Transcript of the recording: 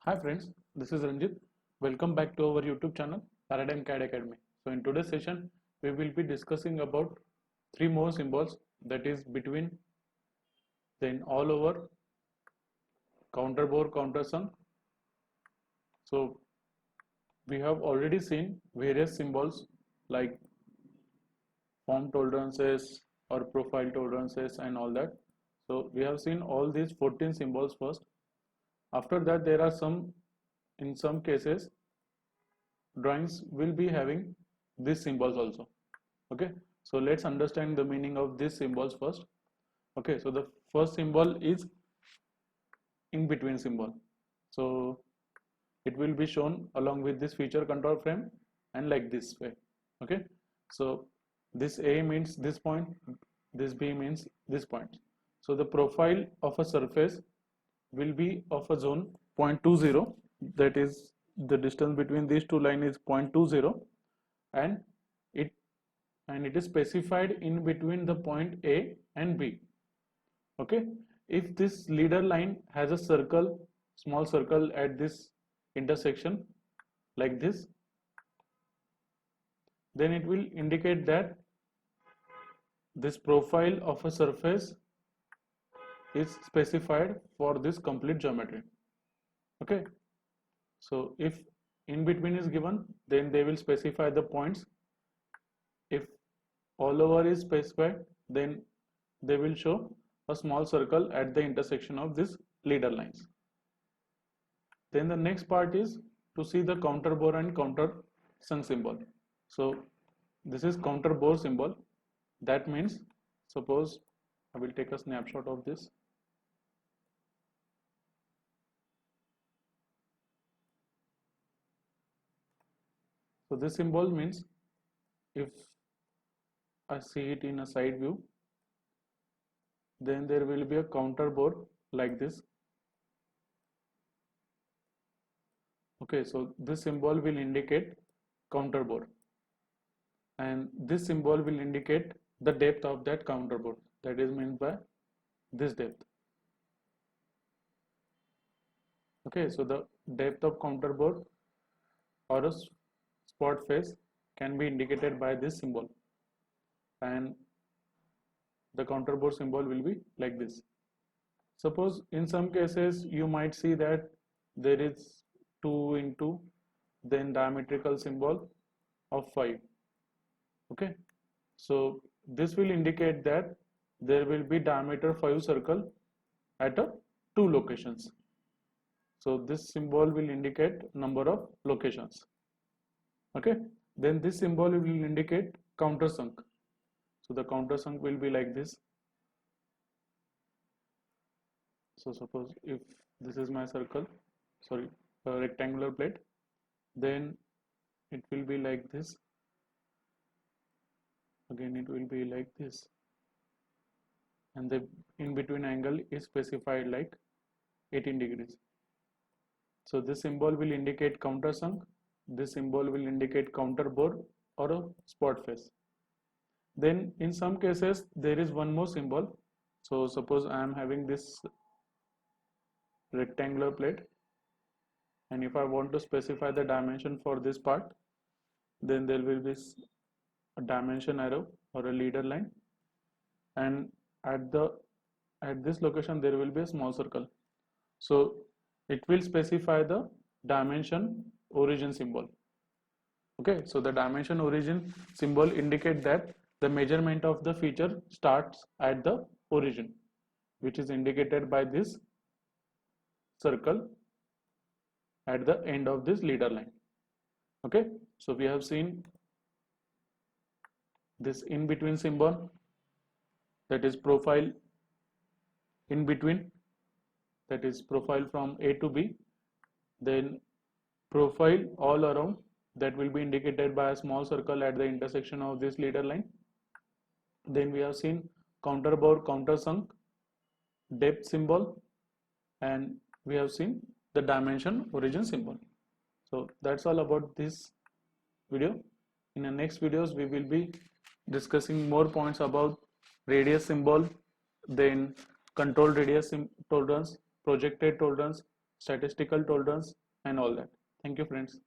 Hi friends, this is Ranjit. Welcome back to our YouTube channel Paradigm CAD Academy. So in today's session, we will be discussing about three more symbols, that is between, then all over, counterbore, countersunk. So we have already seen various symbols like form tolerances or profile tolerances and all that. So we have seen all these 14 symbols first. After that, there are in some cases drawings will be having these symbols also. Okay, so let's understand the meaning of these symbols first. Okay, so the first symbol is in between symbol. So it will be shown along with this feature control frame and like this way. Okay, so this A means this point, this B means this point. So the profile of a surface will be of a zone 0.20, that is the distance between these two lines is 0.20, and it it is specified in between the point A and B. Okay, if this leader line has a circle, small circle at this intersection like this, then it will indicate that this profile of a surface is specified for this complete geometry. Okay, so if in between is given, then they will specify the points. If all over is specified, then they will show a small circle at the intersection of these leader lines. Then the next part is to see the counter bore and counter sunk symbol. So this is counter bore symbol. That means, suppose I will take a snapshot of this. So this symbol means if I see it in a side view, then there will be a counter bore like this. Okay, so this symbol will indicate counter bore, and this symbol will indicate the depth of that counter bore. That is meant by this depth. Okay, so the depth of counter bore or a spot face can be indicated by this symbol, and the counter bore symbol will be like this. Suppose in some cases you might see that there is 2 into then diametrical symbol of 5. Okay, so this will indicate that there will be diameter 5 circle at a 2 locations. So this symbol will indicate number of locations. Okay, then this symbol will indicate countersunk. So the countersunk will be like this. So suppose if this is my circle, sorry, a rectangular plate, then it will be like this. Again it will be like this, and the in between angle is specified like 18 degrees. So this symbol will indicate countersunk, this symbol will indicate counter bore or a spot face. Then in some cases there is one more symbol. So suppose I am having this rectangular plate, and if I want to specify the dimension for this part, then there will be a dimension arrow or a leader line, and at the at this location there will be a small circle. So it will specify the dimension origin symbol. Okay, so the dimension origin symbol indicate that the measurement of the feature starts at the origin, which is indicated by this circle at the end of this leader line. Okay, so we have seen this in between symbol, that is profile in between, that is profile from A to B, then profile all around, that will be indicated by a small circle at the intersection of this leader line. Then we have seen counter bore, counter sunk, depth symbol, and we have seen the dimension origin symbol. So that's all about this video. In the next videos we will be discussing more points about radius symbol, then control radius tolerance, projected tolerance, statistical tolerance and all that. Thank you friends.